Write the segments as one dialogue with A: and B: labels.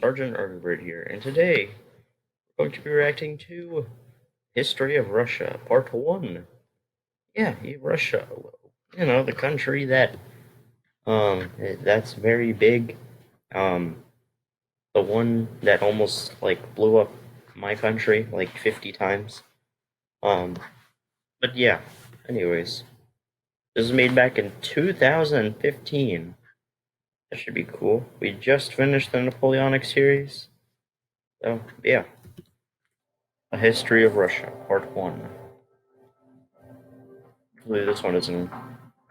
A: Sergeant Earnbird here, and today we're going to be reacting to History of Russia, Part 1. Yeah, Russia. You know, the country that's very big. Um, the one that almost, blew up my country, 50 times. Um, but yeah, anyways. This was made back in 2015. That should be cool. We just finished the Napoleonic series. So, yeah. A History of Russia, Part 1. Hopefully this one is in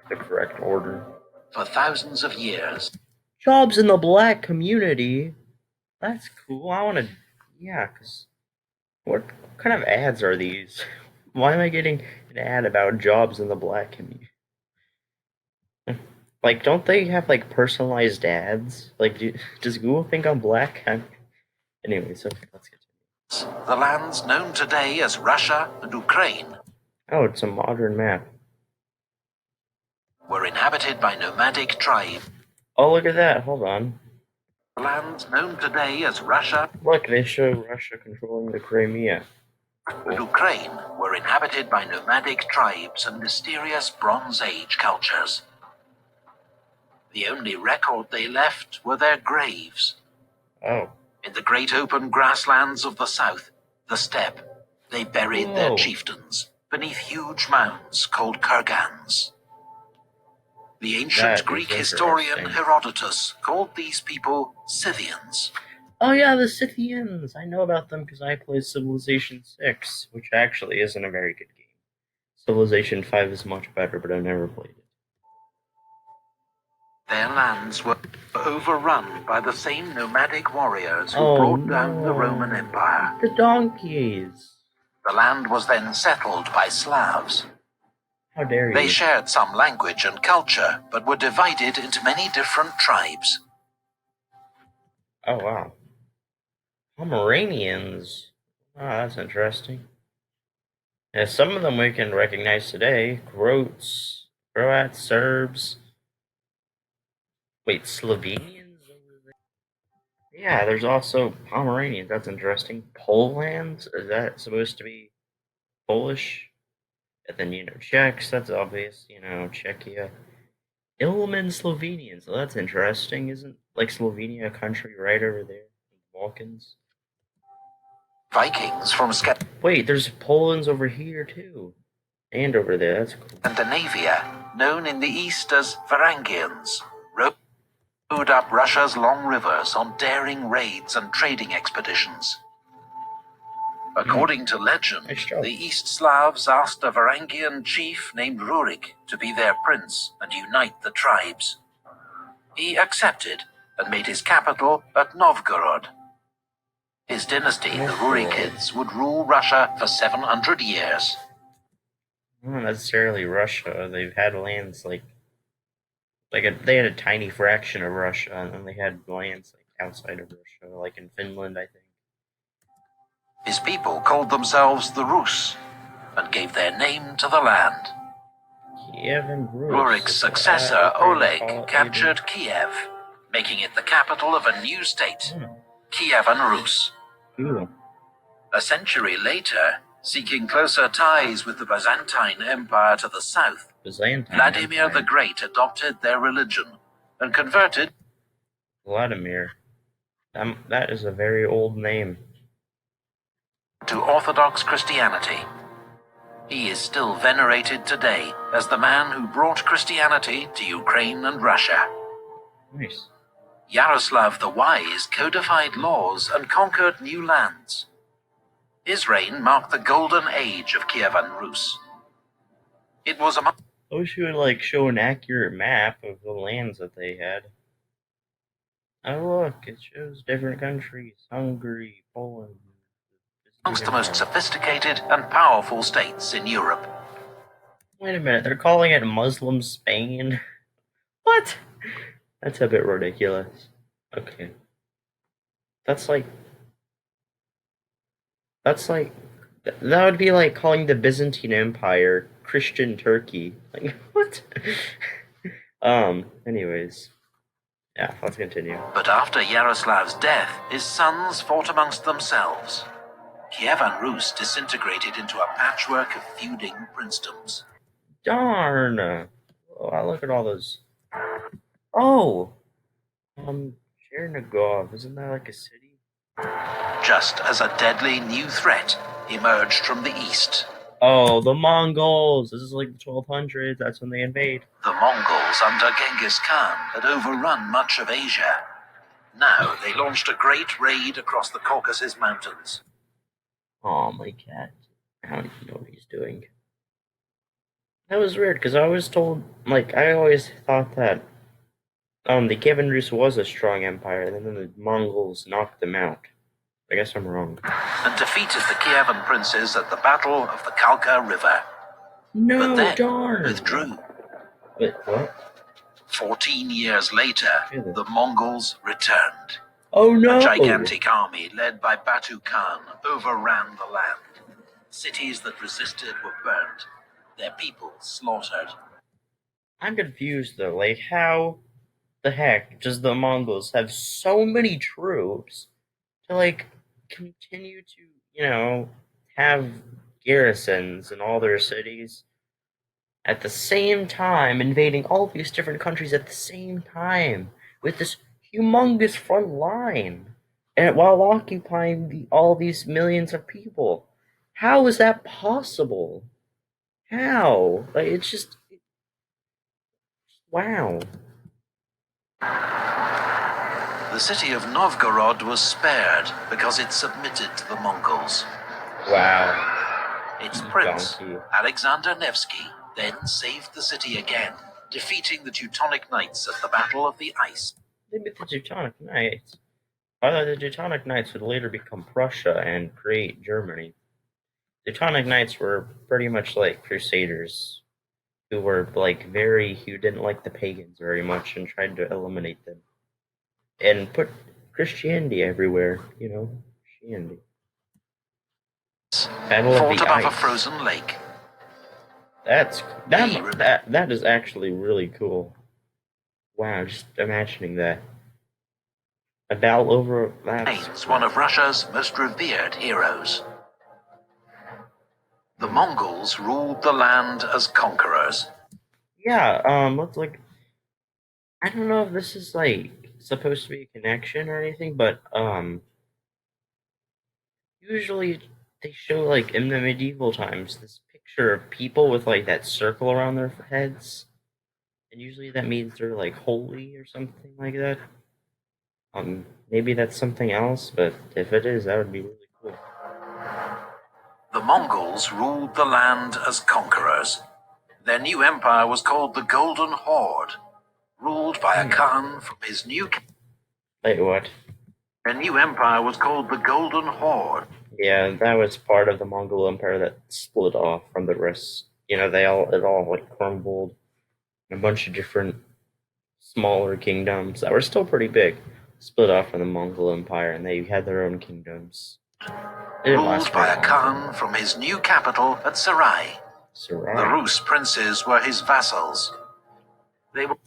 A: the correct order.
B: For thousands of years.
A: Jobs in the black community? That's cool. I want to... Yeah, because... What kind of ads are these? Why am I getting an ad about jobs in the black community? Don't they have, personalized ads? Does Google think I'm black? Anyways, okay, let's get to
B: it. The lands known today as Russia and Ukraine.
A: Oh, it's a modern map.
B: Were inhabited by nomadic tribes.
A: Oh, look at that. Hold on.
B: The lands known today as Russia.
A: Look, they show Russia controlling the Crimea.
B: Cool. Ukraine were inhabited by nomadic tribes and mysterious Bronze Age cultures. The only record they left were their graves.
A: Oh.
B: In the great open grasslands of the south, the steppe, they buried their chieftains beneath huge mounds called kurgans. The ancient Greek historian Herodotus called these people Scythians.
A: Oh yeah, the Scythians! I know about them because I played Civilization 6, which actually isn't a very good game. Civilization 5 is much better, but I've never played it.
B: Their lands were overrun by the same nomadic warriors who brought down the Roman Empire.
A: The donkeys!
B: The land was then settled by Slavs.
A: How dare you?
B: They shared some language and culture, but were divided into many different tribes.
A: Oh, wow. Pomeranians. Oh, that's interesting. Yeah, some of them we can recognize today. Croats, Serbs. Wait, Slovenians over there? Yeah, there's also Pomeranians. That's interesting. Poland? Is that supposed to be Polish? And then, Czechs, that's obvious. Czechia. Ilmen Slovenians. Well, that's interesting. Isn't, Slovenia a country right over there? In the Balkans?
B: Vikings from
A: Wait, there's Poland's over here, too. And over there, that's cool.
B: Scandinavia, known in the east as Varangians, rode up Russia's long rivers on daring raids and trading expeditions. According to legend, the East Slavs asked a Varangian chief named Rurik to be their prince and unite the tribes. He accepted and made his capital at Novgorod. His dynasty, the Rurikids, would rule Russia for 700 years.
A: Not necessarily Russia. They've had lands they had a tiny fraction of Russia, and then they had lands outside of Russia, like in Finland, I think.
B: His people called themselves the Rus and gave their name to the land.
A: Kievan Rus.
B: Rurik's successor, Oleg, captured Kiev, making it the capital of a new state, Kievan Rus.
A: Cool.
B: A century later, seeking closer ties with the Byzantine Empire to the south, Vladimir the Great adopted their religion and converted.
A: Vladimir. That is a very old name.
B: To Orthodox Christianity. He is still venerated today as the man who brought Christianity to Ukraine and Russia.
A: Nice.
B: Yaroslav the Wise codified laws and conquered new lands. His reign marked the golden age of Kievan Rus. It was a...
A: I wish you would show an accurate map of the lands that they had. Oh look, it shows different countries. Hungary, Poland.
B: Amongst the most sophisticated and powerful states in Europe.
A: Wait a minute, they're calling it Muslim Spain? What? That's a bit ridiculous. Okay. That would be like calling the Byzantine Empire Christian Turkey. What? Anyways. Yeah, let's continue.
B: But after Yaroslav's death, his sons fought amongst themselves. Kievan Rus disintegrated into a patchwork of feuding princedoms.
A: Darn! Oh, look at all those. Oh! Chernigov, isn't that like a city?
B: Just as a deadly new threat emerged from the east.
A: Oh, the Mongols! This is like the 1200s, that's when they invade.
B: The Mongols under Genghis Khan had overrun much of Asia. Now they launched a great raid across the Caucasus Mountains.
A: Oh, my cat. I don't even know what he's doing. That was weird, because I was told, like, I always thought that, the Kievan Rus was a strong empire, and then the Mongols knocked them out. I guess I'm wrong.
B: And defeated the Kievan princes at the Battle of the Kalka River.
A: No,
B: But then
A: darn!
B: withdrew.
A: Wait, what?
B: 14 years later, the Mongols returned.
A: Oh no!
B: A gigantic army led by Batu Khan overran the land. Cities that resisted were burnt, their people slaughtered.
A: I'm confused though, like how the heck does the Mongols have so many troops to like continue to, have garrisons in all their cities at the same time, invading all these different countries at the same time with this humongous front line, and while occupying all these millions of people? How is that possible? How? Like, it's just wow.
B: The city of Novgorod was spared because it submitted to the Mongols.
A: Wow.
B: Its prince,
A: Donkey.
B: Alexander Nevsky, then saved the city again, defeating the Teutonic Knights at the Battle of the Ice.
A: Maybe the Teutonic Knights. I thought the Teutonic Knights would later become Prussia and create Germany. The Teutonic Knights were pretty much like crusaders who were who didn't like the pagans very much and tried to eliminate them and put Christianity everywhere, Christianity. Battle of
B: Fought
A: the
B: above
A: Ice.
B: a frozen lake.
A: That is actually really cool. Wow, just imagining that. A battle over
B: Remains one of Russia's most revered heroes. The Mongols ruled the land as conquerors.
A: Yeah, looks like I don't know if this is supposed to be a connection or anything, but usually they show in the medieval times this picture of people with that circle around their heads, and usually that means they're holy or something like that. Maybe that's something else, but if it is, that would be really cool.
B: The Mongols ruled the land as conquerors. Their new empire was called the Golden Horde, ruled by a Khan from his new...
A: Wait, what?
B: Their new empire was called the Golden Horde.
A: Yeah, that was part of the Mongol Empire that split off from the rest. It all crumbled. A bunch of different smaller kingdoms that were still pretty big split off from the Mongol Empire, and they had their own kingdoms.
B: Ruled by a Khan from his new capital at Sarai.
A: Sarai.
B: The Rus princes were his vassals. They were...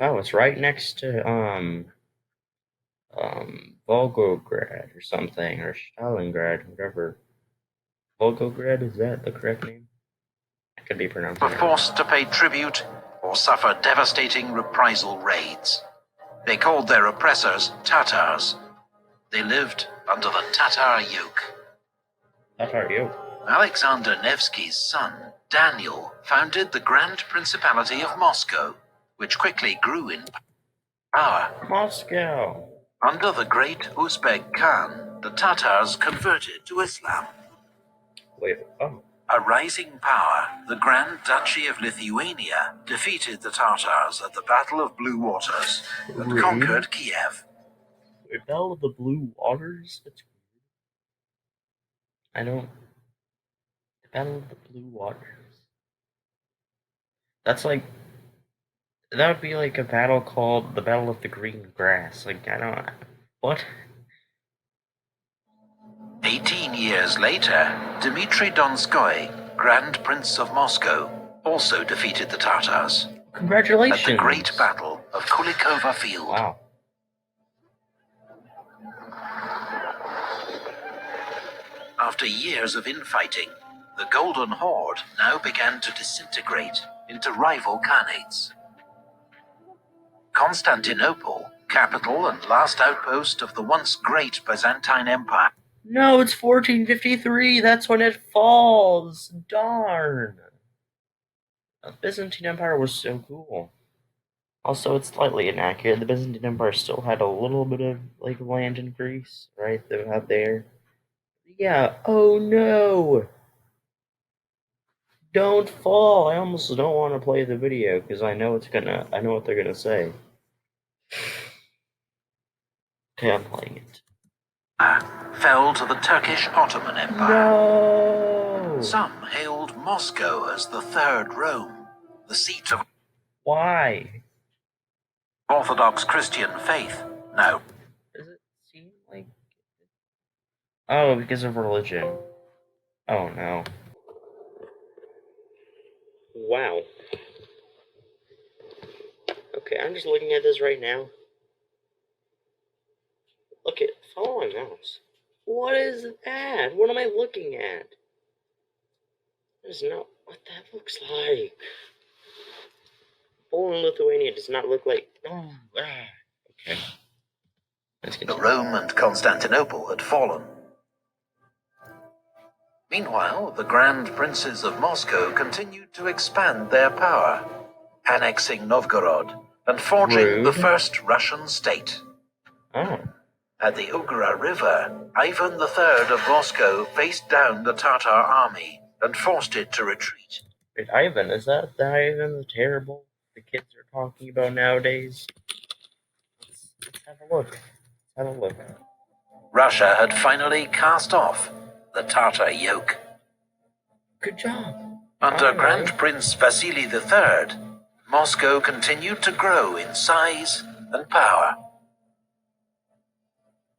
A: Oh, it's right next to Volgograd or something, or Stalingrad, whatever. Volgograd, is that the correct name? I could be pronouncing it.
B: Were forced to pay tribute or suffer devastating reprisal raids. They called their oppressors Tatars. They lived under the Tatar yoke.
A: Tatar yoke.
B: Alexander Nevsky's son, Daniel, founded the Grand Principality of Moscow, which quickly grew in power.
A: Moscow.
B: Under the great Uzbek Khan, the Tatars converted to Islam.
A: Wait, oh.
B: A rising power, the Grand Duchy of Lithuania defeated the Tatars at the Battle of Blue Waters and conquered Kiev.
A: Wait, Battle of the Blue Waters? That's weird. I don't... The Battle of the Blue Waters. That's that would be a battle called the Battle of the Green Grass. I don't... What?
B: 18 years later, Dmitry Donskoy, Grand Prince of Moscow, also defeated the Tatars.
A: Congratulations!
B: At the Great Battle of Kulikova Field.
A: Wow.
B: After years of infighting, the Golden Horde now began to disintegrate into rival khanates. Constantinople, capital and last outpost of the once great Byzantine Empire.
A: No, it's 1453. That's when it falls. Darn. The Byzantine Empire was so cool. Also, it's slightly inaccurate. The Byzantine Empire still had a little bit of like land in Greece, right? They had there. Yeah. Oh no! Don't fall. I almost don't want to play the video because I know what they're gonna say. Okay, I'm playing it.
B: Fell to the Turkish Ottoman Empire.
A: No.
B: Some hailed Moscow as the Third Rome, the seat of
A: Why?
B: Orthodox Christian faith. Now,
A: Does it seem like? Oh, because of religion. Oh no. Wow. Okay, I'm just looking at this right now. Look at, follow my mouse. What is that? What am I looking at? That is not what that looks like. Polish-lithuanian does not look like. Oh, okay. Let's continue.
B: Rome and Constantinople had fallen. Meanwhile, the Grand Princes of Moscow continued to expand their power, annexing Novgorod and forging the first Russian state.
A: Oh.
B: At the Ugra River, Ivan III of Moscow faced down the Tatar army and forced it to retreat.
A: Wait, Ivan, is that the Ivan the Terrible the kids are talking about nowadays? Let's have a look. Let's have a look.
B: Russia had finally cast off the Tatar yoke.
A: Good job.
B: Under Grand Prince Vasily III, Moscow continued to grow in size and power.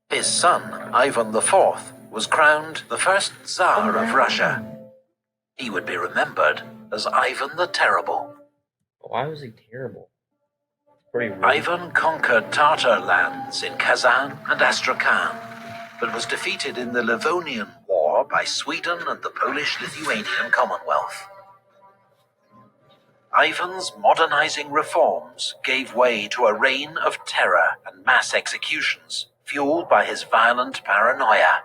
B: His son, Ivan IV, was crowned the first Tsar of Russia. He would be remembered as Ivan the Terrible.
A: Why was he terrible? Pretty rude.
B: Ivan conquered Tatar lands in Kazan and Astrakhan, but was defeated in the Livonian War by Sweden and the Polish-Lithuanian Commonwealth. Ivan's modernizing reforms gave way to a reign of terror and mass executions, fueled by his violent paranoia.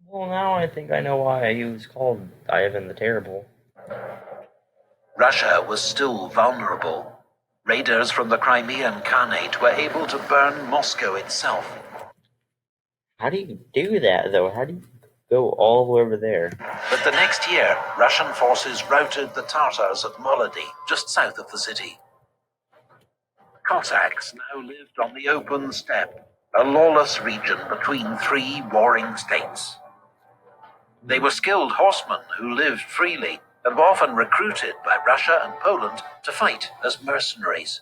A: Well, now I think I know why he was called Ivan the Terrible.
B: Russia was still vulnerable. Raiders from the Crimean Khanate were able to burn Moscow itself.
A: How do you do that, though? How do you go all the way over there?
B: But the next year, Russian forces routed the Tatars at Molody, just south of the city. Cossacks now lived on the open steppe, a lawless region between three warring states. They were skilled horsemen who lived freely and were often recruited by Russia and Poland to fight as mercenaries.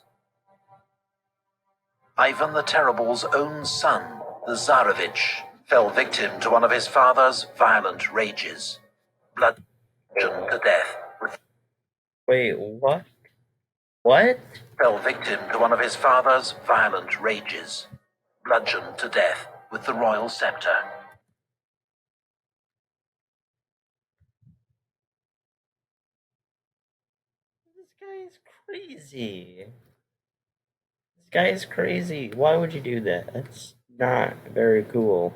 B: Ivan the Terrible's own son, the Tsarevich, fell victim to one of his father's violent rages. Bludgeoned to death.
A: Wait, what? What?
B: Fell victim to one of his father's violent rages. Bludgeoned to death with the royal scepter.
A: This guy is crazy. This guy is crazy. Why would you do that? That's not very cool.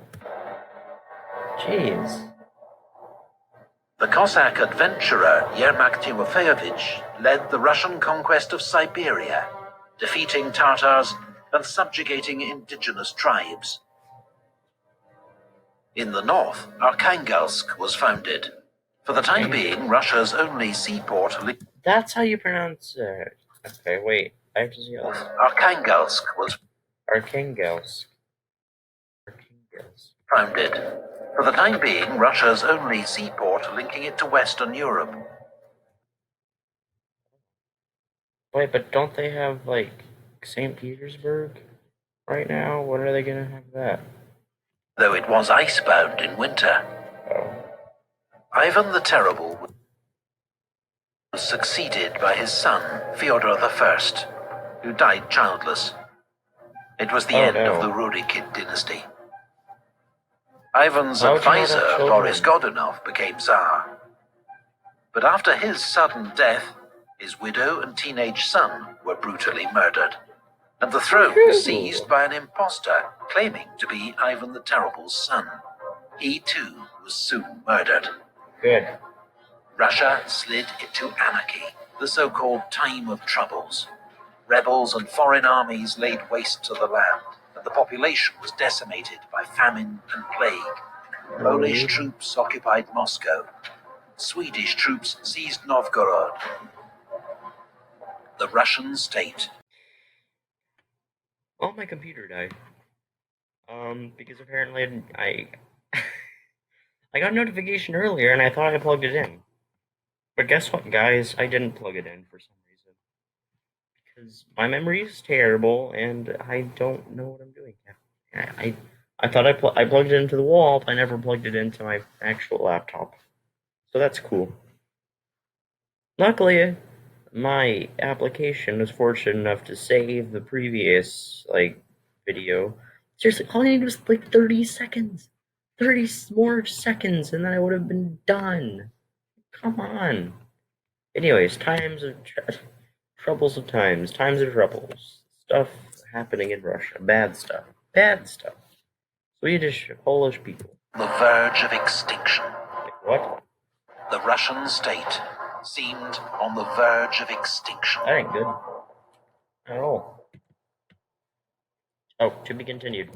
A: Jeez.
B: The Cossack adventurer Yermak Timofeyevich led the Russian conquest of Siberia, defeating Tatars and subjugating indigenous tribes. In the north, Arkhangelsk was founded. For the time being, Russia's only seaport.
A: That's how you pronounce it. Okay, wait. I have to see this.
B: Arkhangelsk was
A: Arkhangelsk.
B: founded. For the time being, Russia's only seaport, linking it to Western Europe.
A: Wait, but don't they have, like, St. Petersburg right now? When are they gonna have that?
B: Though it was icebound in winter.
A: Oh.
B: Ivan the Terrible was succeeded by his son, Fyodor I, who died childless. It was the end of the Rurikid dynasty. Ivan's
A: How to not have
B: advisor,
A: children.
B: Boris Godunov, became Tsar. But after his sudden death, his widow and teenage son were brutally murdered, and the throne was seized by an impostor claiming to be Ivan the Terrible's son. He too was soon murdered.
A: Good.
B: Russia slid into anarchy, the so-called Time of Troubles. Rebels and foreign armies laid waste to the land, and the population was decimated by famine and plague. Polish troops occupied Moscow. Swedish troops seized Novgorod. The Russian state.
A: Well, my computer died. Because apparently I I got a notification earlier and I thought I plugged it in. But guess what, guys? I didn't plug it in for some reason. Because my memory is terrible and I don't know what I'm doing. I thought I plugged it into the wall, but I never plugged it into my actual laptop. So that's cool. Luckily, my application was fortunate enough to save the previous, video. Seriously, all I needed was, 30 seconds. 30 more seconds, and then I would have been done. Come on. Anyways, troubles of times of troubles. Stuff happening in Russia. Bad stuff. Bad stuff. Swedish, Polish people.
B: The verge of extinction.
A: What?
B: The Russian state seemed on the verge of extinction.
A: That ain't good. At all. Oh, to be continued.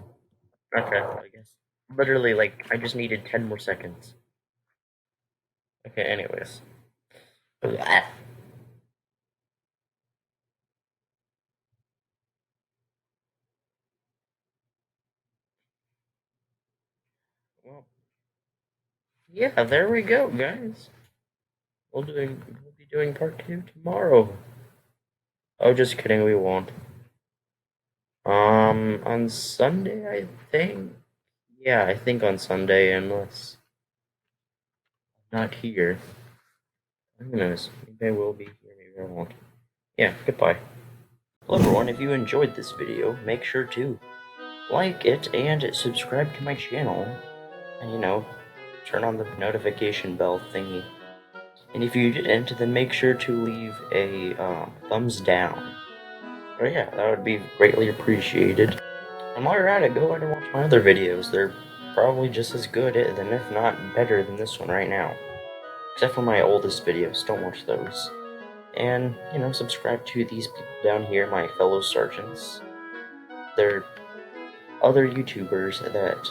A: Okay, I guess. Literally, I just needed 10 more seconds. Okay, anyways. Well, yeah, there we go, guys. We'll be doing part 2 tomorrow. Oh, just kidding, we won't. On Sunday, I think. Yeah, I think on Sunday, unless not here. Who knows? Maybe I will be here, maybe I won't. Yeah, goodbye. Hello everyone, if you enjoyed this video, make sure to like it and subscribe to my channel. And turn on the notification bell thingy. And if you didn't, then make sure to leave a thumbs down. Oh yeah, that would be greatly appreciated. And while you're at it, go ahead and watch my other videos. They're probably just as good, and if not better than this one right now. Except for my oldest videos, don't watch those. And, subscribe to these people down here, my fellow sergeants. They're other YouTubers that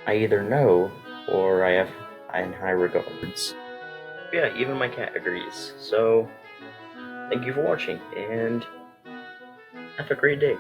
A: I either know or I have in high regards. Yeah, even my cat agrees. So, thank you for watching, and have a great day.